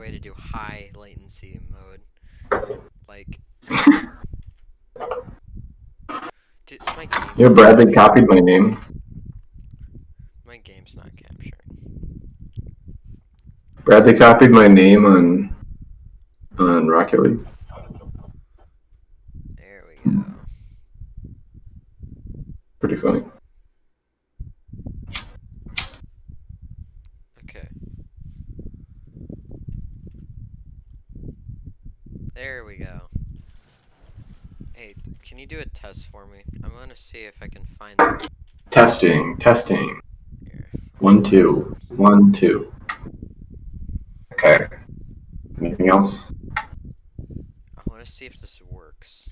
way to do high latency mode. Like, dude, is my game? Yeah, Bradley copied my name. My game's not capturing. Bradley copied my name on Rocket League. There we go. Pretty funny. Okay. There we go. Hey, can you do a test for me? I'm gonna see if I can find the Testing. here. 1, 2. 1, 2. Okay. Anything else? I wanna see if this works.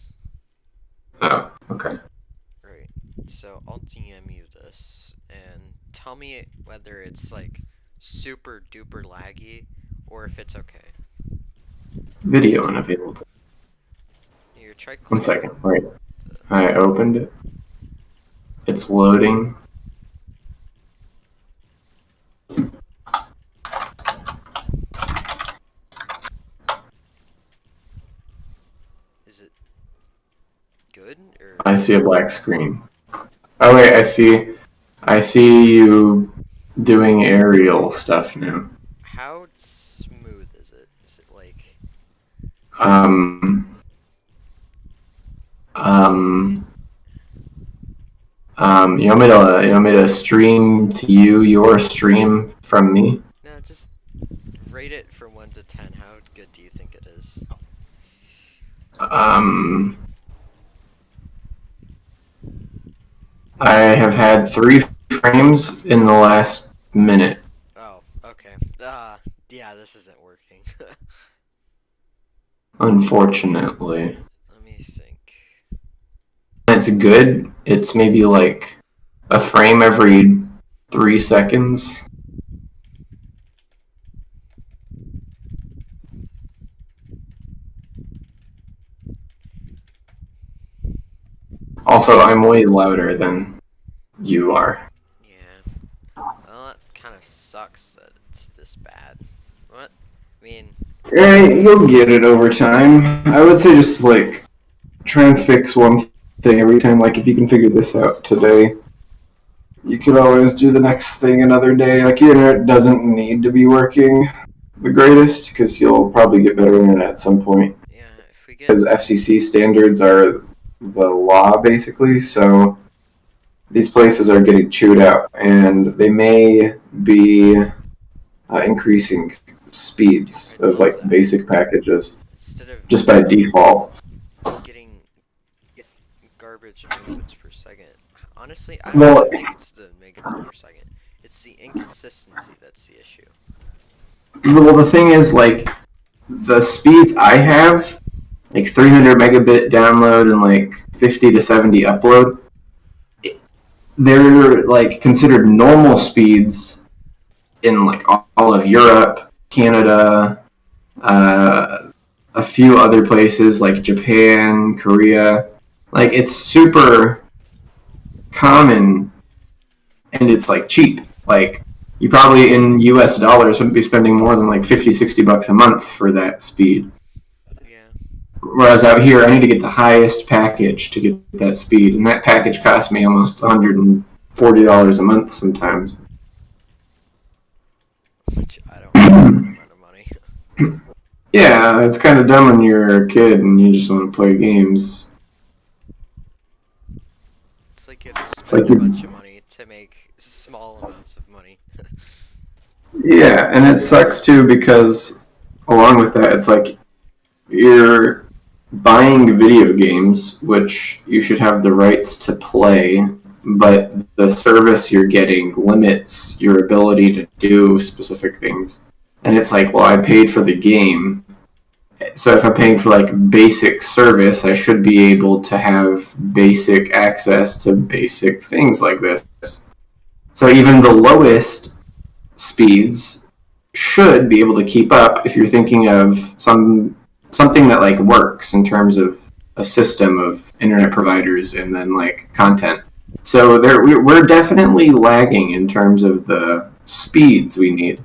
Oh, okay. Right. So I'll DM you this and tell me whether it's like super duper laggy or if it's okay. Video unavailable. Here, try 1 second. Wait. I opened it. It's loading. Is it good or? I see a black screen. Oh wait, I see you doing aerial stuff now. How smooth is it? Is it like? Um, um, you want me to stream to you your stream from me? No, just rate it from 1 to 10. How good do you think it is? I have had 3 frames in the last minute. Oh, okay. Yeah, this isn't working. Unfortunately. Let me think. It's good. It's maybe like a frame every 3 seconds. Also, I'm way louder than you are. Yeah. Well, that kind of sucks that it's this bad. What? I mean, You'll get it over time. I would say just like try and fix one thing every time. Like if you can figure this out today, you could always do the next thing another day. Like your internet doesn't need to be working the greatest because you'll probably get better internet at some point. yeah, if we get Because FCC standards are the law basically, so these places are getting chewed out, and they may be increasing speeds of like basic packages instead of just by default. getting garbage megabits per second, honestly, I Well- don't think it's the megabits per second. It's the inconsistency that's the issue. Well, the thing is, like, the speeds I have, like 300 megabit download and like 50 to 70 upload, they're like considered normal speeds in like all of Europe, Canada, a few other places like Japan, Korea. Like, it's super common and it's like cheap. Like, you probably in US dollars wouldn't be spending more than like 50, 60 bucks a month for that speed. Yeah. Whereas out here, I need to get the highest package to get that speed, and that package costs me almost $140 a month sometimes. Which I don't have that amount of money. Yeah, it's kind of dumb when you're a kid and you just want to play games. It's like you have to It's spend like a you- bunch of money to make small amounts of money. Yeah, and it sucks too because along with that, it's like you're buying video games, which you should have the rights to play, but the service you're getting limits your ability to do specific things. And it's like, well, I paid for the game, so if I'm paying for like basic service, I should be able to have basic access to basic things like this. So even the lowest speeds should be able to keep up if you're thinking of something that like works in terms of a system of internet providers and then like content. So we're definitely lagging in terms of the speeds we need.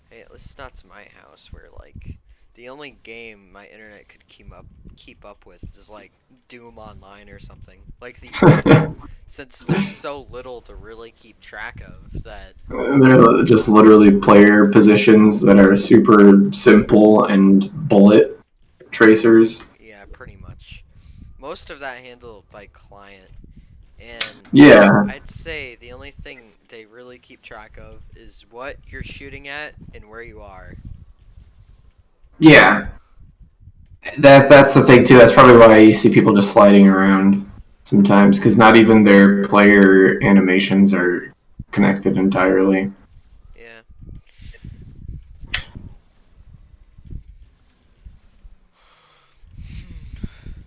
Hey, at least it's not to my house where like the only game my internet could keep up with is like Doom Online or something. Like the since there's so little to really keep track of that. They're just literally player positions that are super simple and bullet tracers. Yeah, pretty much. Most of that handled by client, and Yeah, I'd say the only thing they really keep track of is what you're shooting at and where you are. yeah. That's the thing too. That's probably why you see people just sliding around sometimes, because not even their player animations are connected entirely. Yeah.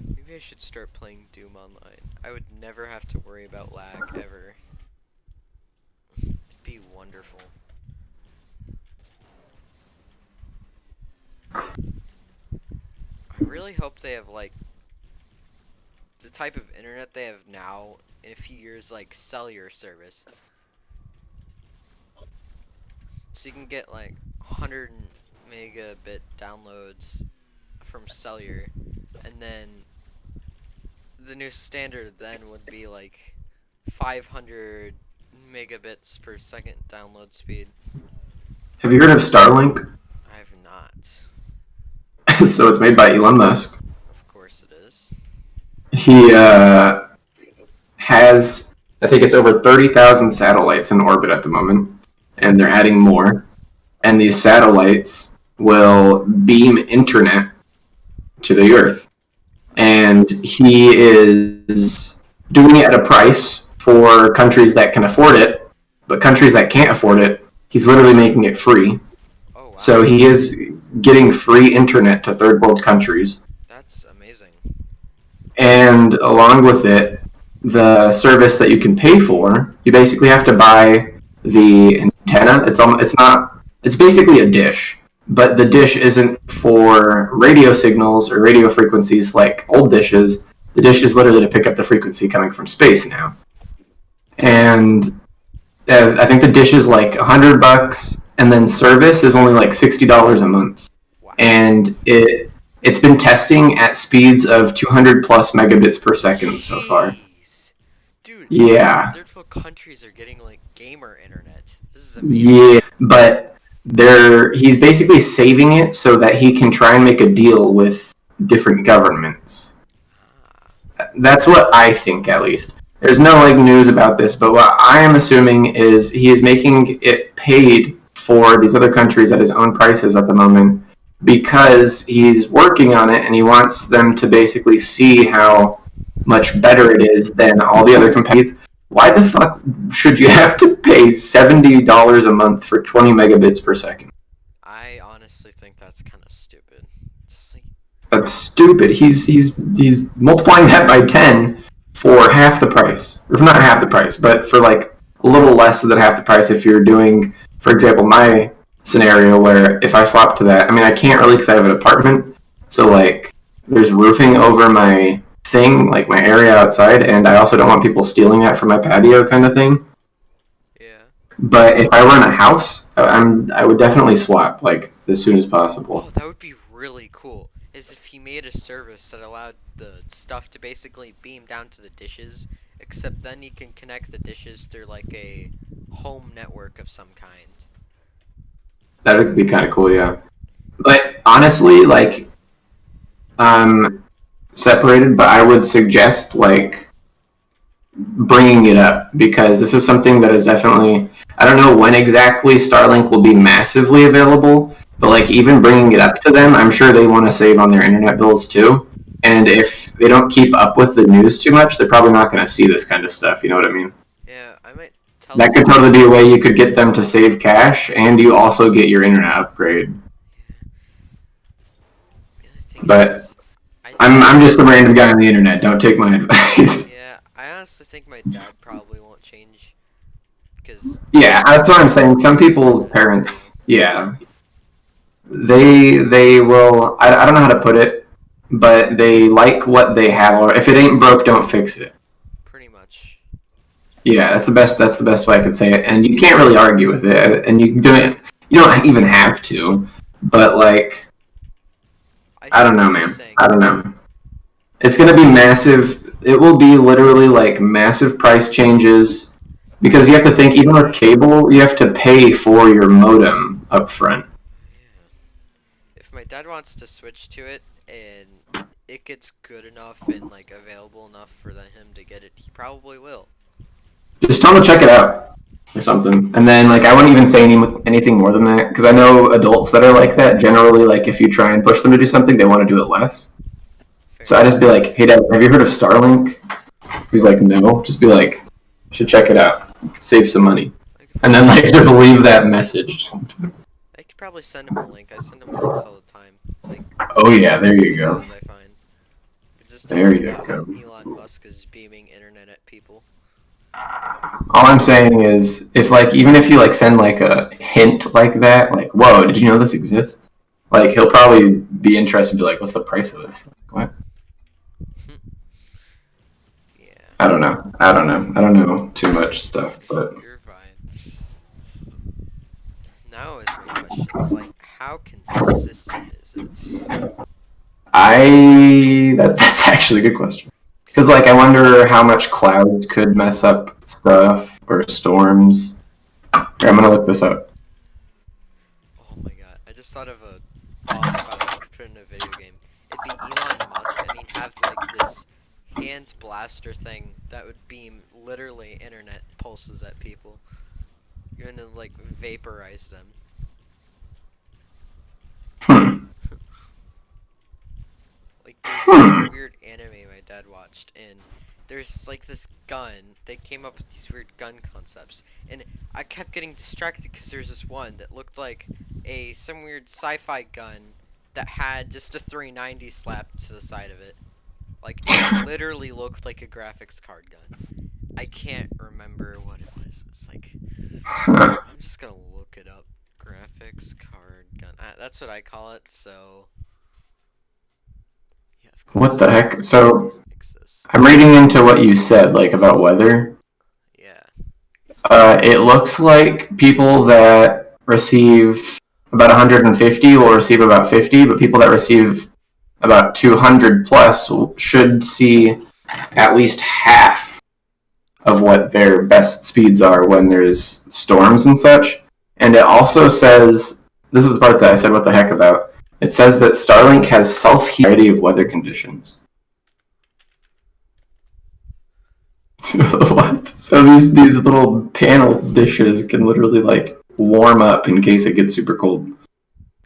Maybe I should start playing Doom Online. I would never have to worry about lag ever. It'd be wonderful. I really hope they have like the type of internet they have now in a few years, like cellular service. So you can get like 100 megabit downloads from cellular, and then the new standard then would be like 500 megabits per second download speed. Have you heard of Starlink? I have not. So it's made by Elon Musk. Of course it is. He has, I think it's over 30,000 satellites in orbit at the moment, and they're adding more. And these satellites will beam internet to the Earth. And he is doing it at a price for countries that can afford it, but countries that can't afford it, he's literally making it free. Oh wow. So he is getting free internet to third world countries. That's amazing. And along with it, the service that you can pay for, you basically have to buy the antenna. It's basically a dish, but the dish isn't for radio signals or radio frequencies like old dishes. The dish is literally to pick up the frequency coming from space now. And I think the dish is like $100, and then service is only like $60 a month. Wow. And it's been testing at speeds of 200 plus megabits per second so far. Jeez. Dude, Yeah, third world countries are getting like gamer internet. This is amazing. yeah, but he's basically saving it so that he can try and make a deal with different governments. Ah, That's what I think, at least. There's no like news about this, but what I am assuming is he is making it paid for these other countries at his own prices at the moment, because he's working on it and he wants them to basically see how much better it is than all the other competitors. Why the fuck should you have to pay $70 a month for 20 megabits per second? I honestly think that's kind of stupid. It's like, That's stupid. He's multiplying that by 10 for half the price. Or not half the price, but for like a little less than half the price if you're doing, for example, my scenario where if I swap to that, I mean, I can't really because I have an apartment. So like there's roofing over my thing, like my area outside, and I also don't want people stealing that from my patio kind of thing. yeah. But if I run a house, I would definitely swap like as soon as possible. Oh, that would be really cool. Is if he made a service that allowed the stuff to basically beam down to the dishes, except then you can connect the dishes through like a home network of some kind. That would be kind of cool, yeah. But honestly, like, separated, but I would suggest like bringing it up, because this is something that is definitely, I don't know when exactly Starlink will be massively available, but like even bringing it up to them, I'm sure they want to save on their internet bills too. And if they don't keep up with the news too much, they're probably not going to see this kind of stuff. You know what I mean? Yeah, I might tell That could totally be a way you could get them to save cash, and you also get your internet upgrade. The other thing But is, I'm just a random guy on the internet. Don't take my advice. yeah, I honestly think my dad probably won't change, because Yeah, that's what I'm saying. Some people's parents, yeah, they will. I don't know how to put it, but they like what they have. Or if it ain't broke, don't fix it. pretty much. Yeah, that's the best. That's the best way I could say it. And you can't really argue with it. And you don't even have to. but like, I see don't know, what you're man. saying. I don't know. It's gonna be massive. It will be literally like massive price changes because you have to think, even with cable, you have to pay for your modem up front. Yeah. If my dad wants to switch to it and it gets good enough and like available enough for him to get it, he probably will. Just tell them to check it out or something. And then like I wouldn't even say anything more than that because I know adults that are like that. Generally, like if you try and push them to do something, they want to do it less. Fair So I just be like, "Hey, Dad, have you heard of Starlink?" He's like, "No." Just be like, "You should check it out. You could save some money." And then like just leave that message. I could probably send him a link. I send him links all the time. Like, Oh yeah, there you go. videos I find. Just tell There him you about go. how Elon Musk is beaming internet at people. All I'm saying is, if like even if you like send like a hint like that, like, "Whoa, did you know this exists?" Like he'll probably be interested and be like, "What's the price of this?" Like, what? Yeah, I don't know. I don't know. I don't know too much stuff, but you're fine. Now is my question. Is like, how consistent is it? that's actually a good question. Because like I wonder how much clouds could mess up stuff or storms. Here, I'm gonna look this up. Oh my god, I just thought of a boss fight I could put in a video game. It'd be Elon Musk, and he'd have like this hand blaster thing that would beam literally internet pulses at people. You're gonna like vaporize them. Hmm. Like there's this weird anime my dad watched, and there's like this gun. They came up with these weird gun concepts, and I kept getting distracted because there's this one that looked like some weird sci-fi gun that had just a 390 slapped to the side of it. Like it literally looked like a graphics card gun. I can't remember what it was. It's like I'm just gonna look it up. Graphics card gun. That's what I call it. So. Yeah, of course. What the heck? So Doesn't exist. I'm reading into what you said, like about weather. Yeah. It looks like people that receive about 150 will receive about 50, but people that receive about 200 plus should see at least half of what their best speeds are when there's storms and such. And it also says, this is the part that I said what the heck about. It says that Starlink has self-heating variety of weather conditions. What? So these little panel dishes can literally like warm up in case it gets super cold.